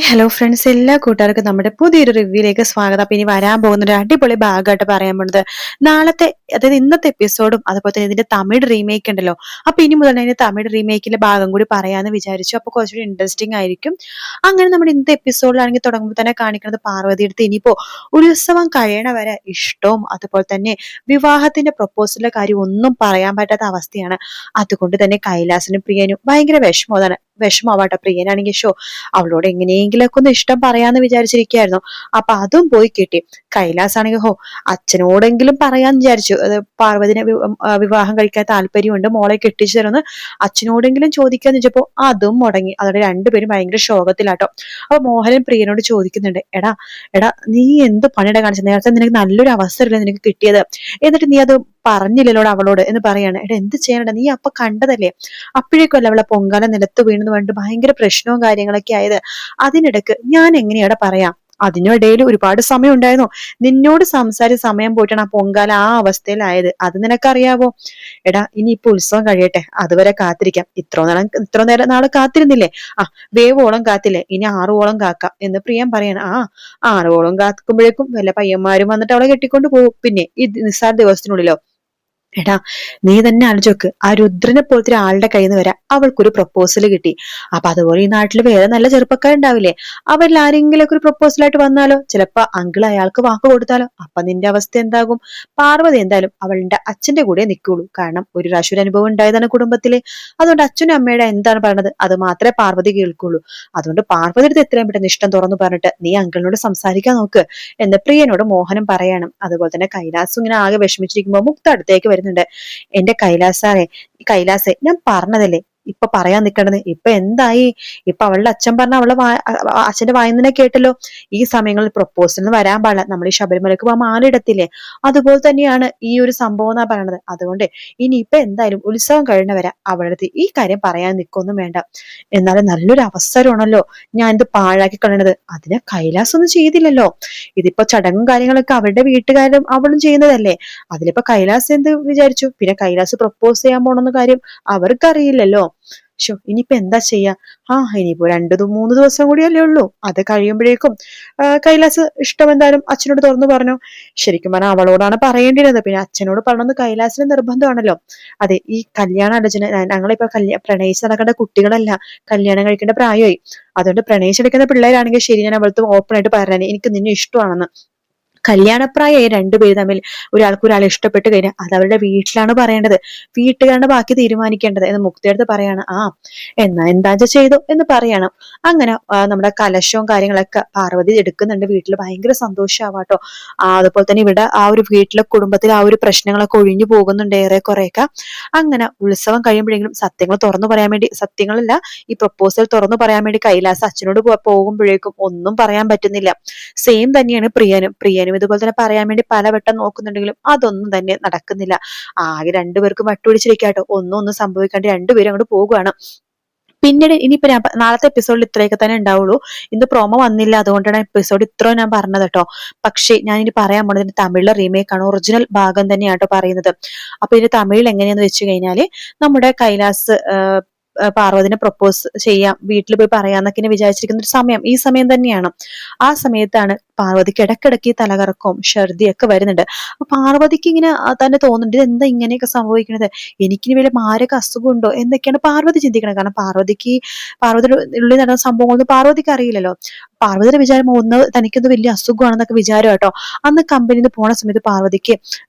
Hello friends, എല്ലാ കൂട്ടുകാർക്കും നമ്മുടെ പുതിയൊരു റിവ്യൂയിലേക്ക് സ്വാഗതം. അപ്പൊ ഇനി വരാൻ പോകുന്ന ഒരു അടിപൊളി ഭാഗമായിട്ട് പറയാൻ പോകുന്നത് നാളത്തെ, അതായത് ഇന്നത്തെ എപ്പിസോഡും അതുപോലെ തന്നെ ഇതിന്റെ തമിഴ് റീമേക്ക് ഉണ്ടല്ലോ. അപ്പൊ ഇനി മുതൽ അതിന്റെ തമിഴ് റീമേക്കിന്റെ ഭാഗം കൂടി പറയാന്ന് വിചാരിച്ചു. അപ്പൊ കുറച്ചുകൂടി ഇൻട്രസ്റ്റിംഗ് ആയിരിക്കും. അങ്ങനെ നമ്മുടെ ഇന്നത്തെ എപ്പിസോഡിലാണെങ്കിൽ തുടങ്ങുമ്പോൾ തന്നെ കാണിക്കുന്നത് പാർവതി എടുത്ത് ഇനിയിപ്പോ ഉത്സവം കഴിയണ വരെ ഇഷ്ടവും അതുപോലെ തന്നെ വിവാഹത്തിന്റെ പ്രപ്പോസലിന്റെ കാര്യം ഒന്നും പറയാൻ പറ്റാത്ത അവസ്ഥയാണ്. അതുകൊണ്ട് തന്നെ കൈലാസനും പ്രിയനും ഭയങ്കര വിഷമമാവട്ടെ. പ്രിയനാണെങ്കിൽ അവളോട് എങ്ങനെയെങ്കിലൊക്കെ ഒന്ന് ഇഷ്ടം പറയാന്ന് വിചാരിച്ചിരിക്കുകയായിരുന്നു. അപ്പൊ അതും പോയി കിട്ടി. കൈലാസാണെങ്കിൽ അച്ഛനോടെങ്കിലും പറയാന്ന് വിചാരിച്ചു. അത് പാർവതിനെ വിവാഹം കഴിക്കാൻ താല്പര്യമുണ്ട്, മോളെ കെട്ടിച്ചു തരുമെന്ന് അച്ഛനോടെങ്കിലും ചോദിക്കാന്ന് വെച്ചപ്പോ അതും മുടങ്ങി. അതോടെ രണ്ടുപേരും ഭയങ്കര ശോകത്തിലാട്ടോ. അപ്പൊ മോഹനൻ പ്രിയനോട് ചോദിക്കുന്നുണ്ട്, എടാ എടാ നീ എന്ത് പണിയുടെ കാണിച്ചത്? നേരത്തെ നിനക്ക് നല്ലൊരു അവസരമല്ലേ നിനക്ക് കിട്ടിയത്, എന്നിട്ട് നീ അത് പറഞ്ഞില്ലല്ലോ അവളോട് എന്ന് പറയാണ്. എടാ എന്ത് ചെയ്യാനടാ, നീ അപ്പൊ കണ്ടതല്ലേ, അപ്പോഴേക്കുമല്ല അവളെ പൊങ്കാല നിലത്ത് വീണെന്ന് പറഞ്ഞിട്ട് ഭയങ്കര പ്രശ്നവും കാര്യങ്ങളൊക്കെ ആയത്. അതിനിടക്ക് ഞാൻ എങ്ങനെയാടാ പറയാം? അതിനിടയിൽ ഒരുപാട് സമയം ഉണ്ടായിരുന്നു. നിന്നോട് സംസാരിച്ച സമയം പോയിട്ടാണ് ആ പൊങ്കാല ആ അവസ്ഥയിലായത്. അത് നിനക്കറിയാവോ? എടാ ഇനിയിപ്പോ ഉത്സവം കഴിയട്ടെ, അതുവരെ കാത്തിരിക്കാം. ഇത്ര നേരം നാളെ കാത്തിരുന്നില്ലേ? ആ, വേവോളം കാത്തില്ലേ, ഇനി 6 ഓളം കാക്കാം എന്ന് പ്രിയം പറയാണ്. ആ, 6 ഓളം കാക്കുമ്പോഴേക്കും വല്ല പയ്യന്മാരും വന്നിട്ട് അവളെ കെട്ടിക്കൊണ്ട് പോകും. പിന്നെ ഈ നിസ്സാര ദിവസത്തിനുള്ളിലോ? എടാ നീ തന്നെ ആലോചിക്ക്, ആ രുദ്രനെ പോലത്തെ ഒരാളുടെ കയ്യിൽ നിന്ന് വരെ അവൾക്കൊരു പ്രപ്പോസൽ കിട്ടി. അപ്പൊ അതുപോലെ ഈ നാട്ടിൽ വേറെ നല്ല ചെറുപ്പക്കാരുണ്ടാവില്ലേ, അവരിൽ ആരെങ്കിലും ഒക്കെ ഒരു പ്രപ്പോസലായിട്ട് വന്നാലോ, ചിലപ്പോ അങ്കിൾ അയാൾക്ക് വാക്ക് കൊടുത്താലോ, അപ്പൊ നിന്റെ അവസ്ഥ എന്താകും? പാർവതി എന്തായാലും അവളുടെ അച്ഛന്റെ കൂടെ നിൽക്കുള്ളൂ. കാരണം ഒരു പ്രാവശ്യം ഒരു അനുഭവം ഉണ്ടായതാണ് കുടുംബത്തില്. അതുകൊണ്ട് അച്ഛനും അമ്മയുടെ എന്താണ് പറയണത് അത് മാത്രമേ പാർവതി കേൾക്കുള്ളൂ. അതുകൊണ്ട് പാർവതി അടുത്ത് എത്രയും പെട്ടെന്ന് ഇഷ്ടം തുറന്നു പറഞ്ഞിട്ട് നീ അങ്കിളിനോട് സംസാരിക്കാൻ നോക്ക് എന്ന് പ്രിയനോട് മോഹനം പറയണം. അതുപോലെ തന്നെ കൈലാസും ഇങ്ങനെ ആകെ വിഷമിച്ചിരിക്കുമ്പോ മുക്ത അടുത്തേക്ക് വരുന്നുണ്ട്. എന്റെ കൈലാസെ ഞാൻ പറഞ്ഞതല്ലേ ഇപ്പൊ പറയാൻ നിൽക്കണത്, ഇപ്പൊ എന്തായി? ഇപ്പൊ അവളുടെ അച്ഛൻ പറഞ്ഞ അച്ഛന്റെ വായന കേട്ടല്ലോ. ഈ സമയങ്ങളിൽ പ്രപ്പോസലിന് വരാൻ പാടില്ല, നമ്മൾ ഈ ശബരിമലക്ക് പോകാൻ മാലയിടത്തില്ലേ, അതുപോലെ തന്നെയാണ് ഈ ഒരു സംഭവം എന്നാ പറയണത്. അതുകൊണ്ട് ഇനിയിപ്പൊ എന്തായാലും ഉത്സവം കഴിഞ്ഞവരെ അവളുടെ അടുത്ത് ഈ കാര്യം പറയാൻ നിൽക്കൊന്നും വേണ്ട. എന്നാലും നല്ലൊരു അവസരമാണല്ലോ ഞാൻ ഇത് പാഴാക്കി കളയണത്. അതിനെ കൈലാസം ഒന്നും ചെയ്തില്ലല്ലോ. ഇതിപ്പോ ചടങ്ങും കാര്യങ്ങളൊക്കെ അവരുടെ വീട്ടുകാരും അവളും ചെയ്യുന്നതല്ലേ. അതിലിപ്പോ കൈലാസ് എന്ത് വിചാരിച്ചു? പിന്നെ കൈലാസ് പ്രപ്പോസ് ചെയ്യാൻ പോണെന്ന കാര്യം അവർക്കറിയില്ലല്ലോ. ഇനിയിപ്പോ എന്താ ചെയ്യാ? ഇനിയിപ്പോ 2-3 ദിവസം കൂടിയല്ലേ ഉള്ളൂ. അത് കഴിയുമ്പോഴേക്കും കൈലാസ് ഇഷ്ടം എന്തായാലും അച്ഛനോട് തുറന്നു പറഞ്ഞു. ശരിക്കും പറഞ്ഞാൽ അവളോടാണ് പറയേണ്ടിരുന്നത്, പിന്നെ അച്ഛനോട് പറഞ്ഞത് കൈലാസിന് നിർബന്ധമാണല്ലോ. അതെ, ഈ കല്യാണ ആലോചന ഞങ്ങളിപ്പോ പ്രണയിച്ച് നടക്കേണ്ട കുട്ടികളല്ല, കല്യാണം കഴിക്കേണ്ട പ്രായമായി. അതുകൊണ്ട് പ്രണയിച്ചെടുക്കുന്ന പിള്ളേരാണെങ്കിൽ ശരി, ഞാൻ അവൾക്ക് ഓപ്പൺ ആയിട്ട് പറഞ്ഞേ എനിക്ക് നിന്നെ ഇഷ്ടമാണെന്ന്. കല്യാണപ്രായമായി രണ്ടുപേര് തമ്മിൽ ഒരാളെ ഇഷ്ടപ്പെട്ട് കഴിഞ്ഞാൽ അത് അവരുടെ വീട്ടിലാണ് പറയേണ്ടത്, വീട്ടുകാരുടെ ബാക്കി തീരുമാനിക്കേണ്ടത് എന്ന് മുക്തിയെടുത്ത് പറയാണ്. എന്നാ എന്താ ചെയ്തു എന്ന് പറയണം. അങ്ങനെ നമ്മുടെ കലശവും കാര്യങ്ങളൊക്കെ പാർവതി എടുക്കുന്നുണ്ട്. വീട്ടിൽ ഭയങ്കര സന്തോഷമാവാട്ടോ. അതുപോലെ തന്നെ ഇവിടെ ആ ഒരു വീട്ടിലെ കുടുംബത്തിൽ ആ ഒരു പ്രശ്നങ്ങളൊക്കെ ഒഴിഞ്ഞു പോകുന്നുണ്ട് ഏറെ കുറെയൊക്കെ. അങ്ങനെ ഉത്സവം കഴിയുമ്പോഴെങ്കിലും സത്യങ്ങളല്ല, ഈ പ്രപ്പോസൽ തുറന്നു പറയാൻ വേണ്ടി കൈലാസ് അച്ഛനോട് പോകുമ്പോഴേക്കും ഒന്നും പറയാൻ പറ്റുന്നില്ല. സെയിം തന്നെയാണ് പ്രിയനും ഇതുപോലെ തന്നെ പറയാൻ വേണ്ടി പലവട്ടം നോക്കുന്നുണ്ടെങ്കിലും അതൊന്നും തന്നെ നടക്കുന്നില്ല. ആകെ രണ്ടുപേർക്കും വട്ടുപിടിച്ചിരിക്കാട്ടോ. ഒന്നും സംഭവിക്കാണ്ട് രണ്ടുപേരും അങ്ങോട്ട് പോകുകയാണ്. പിന്നീട് ഇനിയിപ്പോ നാളത്തെ എപ്പിസോഡിൽ ഇത്രയൊക്കെ തന്നെ ഉണ്ടാവുള്ളൂ. ഇന്ന് പ്രൊമോ വന്നില്ല, അതുകൊണ്ടാണ് എപ്പിസോഡ് ഇത്രയും ഞാൻ പറഞ്ഞത് കേട്ടോ. പക്ഷേ ഞാൻ ഇനി പറയാൻ പോണത് തമിഴിലെ റീമേക്ക് ആണ്, ഒറിജിനൽ ഭാഗം തന്നെയാട്ടോ പറയുന്നത്. അപ്പൊ ഇതിന് തമിഴിൽ എങ്ങനെയാന്ന് വെച്ച് കഴിഞ്ഞാല് നമ്മുടെ കൈലാസ് പാർവതിനെ പ്രപ്പോസ് ചെയ്യാം, വീട്ടിൽ പോയി പറയാന്നൊക്കെ വിചാരിച്ചിരിക്കുന്ന ഒരു സമയം ഈ സമയം തന്നെയാണ്. ആ സമയത്താണ് പാർവതിക്ക് ഇടക്കിടക്ക് തലകറക്കവും ഛർദിയൊക്കെ വരുന്നുണ്ട്. അപ്പൊ പാർവതിക്ക് ഇങ്ങനെ തന്നെ തോന്നുന്നുണ്ട്, ഇത് എന്താ ഇങ്ങനെയൊക്കെ സംഭവിക്കുന്നത്, എനിക്കിനി വലിയ മാരക അസുഖമുണ്ടോ എന്നൊക്കെയാണ് പാർവതി ചിന്തിക്കുന്നത്. കാരണം പാർവതിയുടെ ഉള്ളിൽ നടന്ന സംഭവങ്ങളൊന്നും പാർവതിക്ക് അറിയില്ലല്ലോ. പാർവതിയുടെ വിചാരം തനിക്കൊന്ന് വലിയ അസുഖമാണെന്നൊക്കെ വിചാരം കേട്ടോ. അന്ന് കമ്പനിയിൽ നിന്ന് പോണ സമയത്ത് പാർവതിക്ക്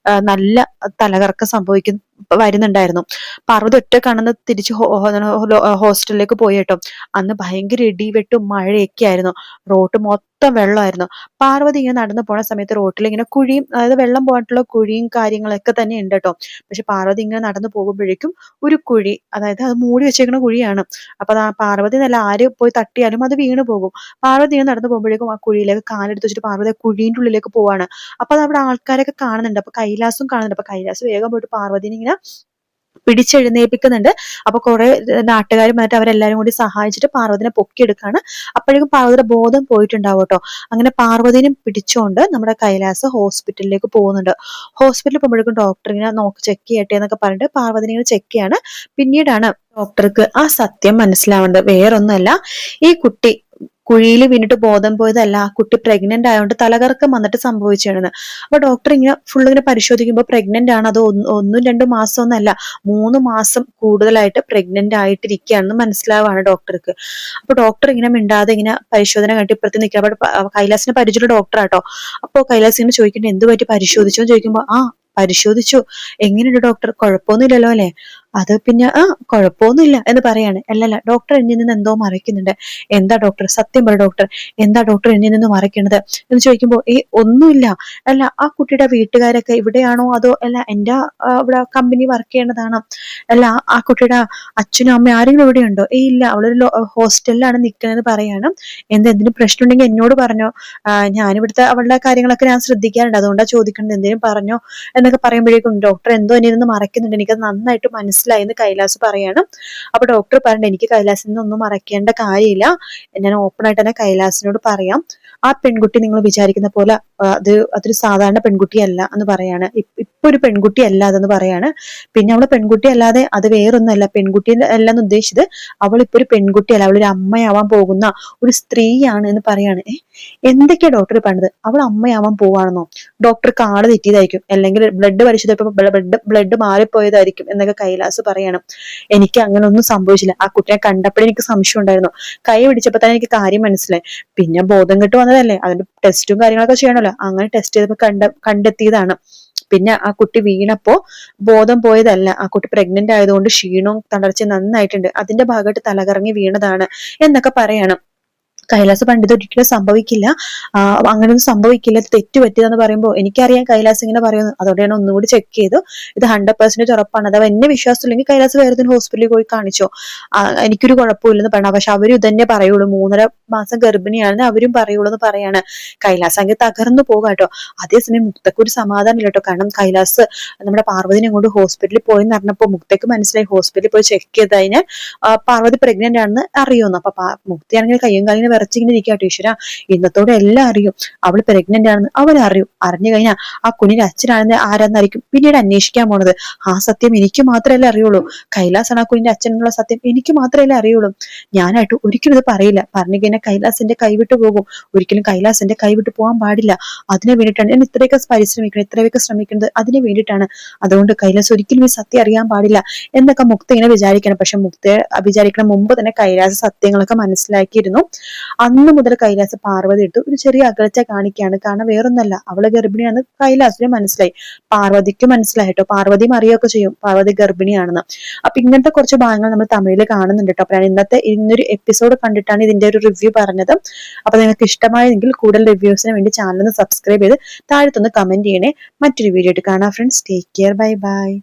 നല്ല തലകറക്കം വരുന്നുണ്ടായിരുന്നു. പാർവതി ഒറ്റ കണ്ണന്ന് തിരിച്ച് ഹോസ്റ്റലിലേക്ക് പോയി കേട്ടോ. അന്ന് ഭയങ്കര ഇടിവെട്ടും മഴയൊക്കെ ആയിരുന്നു. റോഡ് മൊത്തം വെള്ളമായിരുന്നു. പാർവതി ഇങ്ങനെ നടന്നു പോണ സമയത്ത് റോട്ടിൽ ഇങ്ങനെ കുഴിയും, അതായത് വെള്ളം പോയിട്ടുള്ള കുഴിയും കാര്യങ്ങളൊക്കെ തന്നെ ഉണ്ട് കേട്ടോ. പക്ഷെ പാർവതി ഇങ്ങനെ നടന്നു പോകുമ്പോഴേക്കും ഒരു കുഴി, അതായത് അത് മൂടി വെച്ചേക്കുന്ന കുഴിയാണ്. അപ്പൊ പാർവതി നല്ല ആര് പോയി തട്ടിയാലും അത് വീണു പോകും. പാർവതി ഇങ്ങനെ നടന്നു പോകുമ്പോഴേക്കും ആ കുഴിയിലേക്ക് കാലെടുത്ത് വെച്ചിട്ട് പാർവതി കുഴീൻ്റെ ഉള്ളിലേക്ക് പോവാണ്. അപ്പൊ അത് അവിടെ ആൾക്കാരൊക്കെ കാണുന്നുണ്ട്. അപ്പൊ കൈലാസും കാണുന്നുണ്ട്. അപ്പൊ കൈലാസ് വേഗം പോയിട്ട് പാർവതിനെ ഇങ്ങനെ പിടിച്ചെഴുന്നേൽപ്പിക്കുന്നുണ്ട്. അപ്പൊ കുറെ നാട്ടുകാർ വന്നിട്ട് അവരെല്ലാരും കൂടി സഹായിച്ചിട്ട് പാർവതിനെ പൊക്കിയെടുക്കാണ്. അപ്പോഴേക്കും പാർവതിയുടെ ബോധം പോയിട്ടുണ്ടാവും കേട്ടോ. അങ്ങനെ പാർവതിനെ പിടിച്ചുകൊണ്ട് നമ്മുടെ കൈലാസ് ഹോസ്പിറ്റലിലേക്ക് പോകുന്നുണ്ട്. ഹോസ്പിറ്റലിൽ പോകുമ്പോഴേക്കും ഡോക്ടർ ഇങ്ങനെ ചെക്ക് ചെയ്യട്ടെ എന്നൊക്കെ പറഞ്ഞിട്ട് പാർവതിനെ ഇങ്ങനെ ചെക്ക് ചെയ്യാണ്. പിന്നീടാണ് ഡോക്ടർക്ക് ആ സത്യം മനസ്സിലാവേണ്ടത്. വേറൊന്നുമല്ല, ഈ കുട്ടി കുഴിയിൽ വീണിട്ട് ബോധം പോയതല്ല, ആ കുട്ടി പ്രഗ്നന്റ് ആയതുകൊണ്ട് തലകറക്കം വന്നിട്ട് സംഭവിച്ചതാണ്. അപ്പൊ ഡോക്ടർ ഇങ്ങനെ ഫുൾ ഇങ്ങനെ പരിശോധിക്കുമ്പോൾ പ്രഗ്നന്റ് ആണ്, അത് ഒന്നും രണ്ടും മാസം ഒന്നല്ല, 3 മാസം കൂടുതലായിട്ട് പ്രഗ്നന്റ് ആയിട്ടിരിക്കുകയാണെന്ന് മനസ്സിലാവാണ് ഡോക്ടർക്ക്. അപ്പൊ ഡോക്ടർ ഇങ്ങനെ മിണ്ടാതെ ഇങ്ങനെ പരിശോധന കണ്ടിട്ട് ഇപ്പുറത്ത് നിൽക്കുക. അപ്പൊ കൈലാസിന് പരിചയമുള്ള ഡോക്ടറാട്ടോ. അപ്പൊ കൈലാസ് ഇങ്ങനെ ചോദിക്കണ്ടേ എന്ത് പറ്റി, പരിശോധിച്ചോ എന്ന് ചോദിക്കുമ്പോ പരിശോധിച്ചു. എങ്ങനെയുണ്ട് ഡോക്ടർ, കുഴപ്പമൊന്നുമില്ലല്ലോ അല്ലെ? അത് പിന്നെ കുഴപ്പമൊന്നുമില്ല എന്ന് പറയാണ്. അല്ലല്ല, ഡോക്ടർ എന്നിൽ നിന്ന് എന്തോ മറയ്ക്കുന്നുണ്ട്. എന്താ ഡോക്ടർ, സത്യം പറ ഡോക്ടർ, എന്താ ഡോക്ടർ എന്നിൽ നിന്ന് മറയ്ക്കണത് എന്ന് ചോദിക്കുമ്പോ ഒന്നുമില്ല. അല്ല, ആ കുട്ടിയുടെ വീട്ടുകാരൊക്കെ ഇവിടെയാണോ അതോ അല്ല എന്റെ ഇവിടെ കമ്പനി വർക്ക് ചെയ്യണതാണോ? അല്ല, ആ കുട്ടിയുടെ അച്ഛനും അമ്മയും ആരെങ്കിലും ഇവിടെ ഉണ്ടോ? ഇല്ല, അവളൊരു ഹോസ്റ്റലിലാണ് നിൽക്കുന്നത് പറയാണ്. എന്തെങ്കിലും പ്രശ്നം ഉണ്ടെങ്കിൽ എന്നോട് പറഞ്ഞോ, ഞാനിവിടുത്തെ അവളുടെ കാര്യങ്ങളൊക്കെ ഞാൻ ശ്രദ്ധിക്കാറുണ്ട്, അതുകൊണ്ടാണ് ചോദിക്കുന്നത്, എന്തെങ്കിലും പറഞ്ഞോ എന്നൊക്കെ പറയുമ്പോഴേക്കും ഡോക്ടർ എന്തോ എന്നിൽ നിന്ന് മറയ്ക്കുന്നുണ്ട്, എനിക്കത് നന്നായിട്ട് മനസ്സിലായി എന്ന് കൈലാസ് പറയാണ്. അപ്പൊ ഡോക്ടർ പറഞ്ഞിട്ട് എനിക്ക് കൈലാസിൽ നിന്നൊന്നും മറയ്ക്കേണ്ട കാര്യമില്ല, ഞാൻ ഓപ്പൺ ആയിട്ട് തന്നെ കൈലാസിനോട് പറയാം. ആ പെൺകുട്ടി നിങ്ങൾ വിചാരിക്കുന്ന പോലെ അതൊരു സാധാരണ പെൺകുട്ടിയല്ല എന്ന് പറയാണ്. ഇപ്പൊ ഒരു പെൺകുട്ടി അല്ല അതെന്ന് പറയാണ്. പിന്നെ അവള് പെൺകുട്ടി അല്ലാതെ അത് വേറൊന്നല്ല, പെൺകുട്ടി അല്ലെന്ന് ഉദ്ദേശിച്ചത് അവൾ ഇപ്പൊ ഒരു പെൺകുട്ടിയല്ല, അവളൊരു അമ്മയാവാൻ പോകുന്ന ഒരു സ്ത്രീയാണ് എന്ന് പറയാണ്. എന്തൊക്കെയാ ഡോക്ടർ പറഞ്ഞത്, അവൾ അമ്മയാവാൻ പോവാണെന്നോ? ഡോക്ടർക്ക് ആള് തെറ്റിയതായിരിക്കും, അല്ലെങ്കിൽ ബ്ലഡ് പരിശോധിച്ചപ്പോ ബ്ലഡ് മാറിപ്പോയതായിരിക്കും എന്നൊക്കെ കൈലാസ് പറയണം. എനിക്ക് അങ്ങനെ ഒന്നും സംഭവിച്ചില്ല, ആ കുട്ടിയെ കണ്ടപ്പോഴേ എനിക്ക് സംശയം ഉണ്ടായിരുന്നു, കൈ പിടിച്ചപ്പോ തന്നെ എനിക്ക് കാര്യം മനസ്സിലായി, പിന്നെ ബോധം കെട്ട് വന്നതല്ലേ, അതിന്റെ ടെസ്റ്റും കാര്യങ്ങളൊക്കെ ചെയ്യണല്ലോ, അങ്ങനെ ടെസ്റ്റ് ചെയ്തപ്പോ കണ്ടെത്തിയതാണ്. പിന്നെ ആ കുട്ടി വീണപ്പോ ബോധം പോയതല്ല, ആ കുട്ടി പ്രഗ്നന്റ് ആയതുകൊണ്ട് ക്ഷീണവും തളർച്ചയും നന്നായിട്ടുണ്ട്, അതിന്റെ ഭാഗമായിട്ട് തലകറങ്ങി വീണതാണ് എന്നൊക്കെ പറയണം. കൈലാസ് പണ്ഡിത് ഒരിക്കലും സംഭവിക്കില്ല, അങ്ങനെയൊന്നും സംഭവിക്കില്ല, തെറ്റ് പറ്റിയതെന്ന് പറയുമ്പോൾ എനിക്കറിയാം കൈലാസ് ഇങ്ങനെ പറയുന്നു, അതോടെ ഞാൻ ഒന്നുകൂടി ചെക്ക് ചെയ്തു, ഇത് 100% ഉറപ്പാണ്, അഥവാ എന്നെ വിശ്വാസമില്ലെങ്കിൽ കൈലാസ് വേറെ ഏതെങ്കിലും ഹോസ്പിറ്റലിൽ പോയി കാണിച്ചോ, എനിക്കൊരു കുഴപ്പമില്ലെന്ന് പറഞ്ഞ. പക്ഷെ അവരും ഇതന്നെ പറയുള്ളൂ, 3.5 മാസം ഗർഭിണിയാണെന്ന് അവരും പറയുള്ളൂ എന്ന് പറയാണ്. കൈലാസ് അങ്ങ് തകർന്നു പോകാട്ടോ. അതേസമയം മുക്തക്ക് ഒരു സമാധാനം ഇല്ല കേട്ടോ, കാരണം കൈലാസ് നമ്മുടെ പാർവതിനെ കൊണ്ട് ഹോസ്പിറ്റലിൽ പോയി എന്ന് പറഞ്ഞപ്പോ മുക്തക്ക് മനസ്സിലായി, ഹോസ്പിറ്റലിൽ പോയി ചെക്ക് ചെയ്തതിന് പാർവതി പ്രഗ്നന്റ് ആണെന്ന് അറിയുന്നു. അപ്പൊ മുക്തിയാണെങ്കിൽ കയ്യും കാലിന് വിറച്ചിങ്ങനെ ഇരിക്കുക, ടീച്ചറാ ഇന്നത്തോടെ എല്ലാം അറിയും, അവള് പ്രഗ്നന്റ് ആണെന്ന് അവരറിയും, അറിഞ്ഞു കഴിഞ്ഞാൽ ആ കുഞ്ഞിന്റെ അച്ഛനാണെന്ന് ആരാന്നായിരിക്കും പിന്നീട് അന്വേഷിക്കാൻ പോണത്. ആ സത്യം എനിക്ക് മാത്രമല്ലേ അറിയുള്ളൂ, കൈലാസാണ് ആ കുഞ്ഞിന്റെ അച്ഛൻ എന്നുള്ള സത്യം എനിക്ക് മാത്രമല്ലേ അറിയുള്ളൂ, ഞാനായിട്ട് ഒരിക്കലും ഇത് പറയില്ല, പറഞ്ഞു കഴിഞ്ഞാൽ കൈലാസിന്റെ കൈവിട്ട് പോകും, ഒരിക്കലും കൈലാസിന്റെ കൈവിട്ട് പോകാൻ പാടില്ല, അതിനു വേണ്ടിയിട്ടാണ് ഞാൻ ഇത്രയൊക്കെ പരിശ്രമിക്കുന്നത്, ഇത്രയൊക്കെ ശ്രമിക്കുന്നത് അതിനു വേണ്ടിയിട്ടാണ്, അതുകൊണ്ട് കൈലാസ് ഒരിക്കലും ഈ സത്യം അറിയാൻ പാടില്ല എന്നൊക്കെ മുക്ത ഇങ്ങനെ വിചാരിക്കണം. പക്ഷെ മുക്തയെ വിചാരിക്കണം മുമ്പ് തന്നെ കൈലാസ് സത്യങ്ങളൊക്കെ മനസ്സിലാക്കിയിരുന്നു. അന്ന് മുതൽ കൈലാസ് പാർവതി ഇട്ട് ഒരു ചെറിയ അകൽച്ച കാണിക്കുകയാണ്, കാരണം വേറൊന്നല്ല, അവള് ഗർഭിണിയാണെന്ന് കൈലാസിന് മനസ്സിലായി, പാർവതിക്ക് മനസ്സിലായിട്ടോ, പാർവതിയും അറിയൊക്കെ ചെയ്യും പാർവതി ഗർഭിണിയാണെന്ന്. അപ്പൊ ഇങ്ങനത്തെ കുറച്ച് ഭാഗങ്ങൾ നമ്മൾ തമിഴിൽ കാണുന്നുണ്ട് കേട്ടോ. അപ്പൊ ഞാൻ ഇന്നൊരു എപ്പിസോഡ് കണ്ടിട്ടാണ് ഇതിന്റെ ഒരു റിവ്യൂ പറഞ്ഞത്. അപ്പൊ നിങ്ങൾക്ക് ഇഷ്ടമായെങ്കിൽ കൂടുതൽ റിവ്യൂസിന് വേണ്ടി ചാനൽ ഒന്ന് സബ്സ്ക്രൈബ് ചെയ്ത് താഴത്തൊന്ന് കമന്റ് ചെയ്യണേ. മറ്റൊരു വീഡിയോ ആയിട്ട് കാണാം friends, take care, bye bye.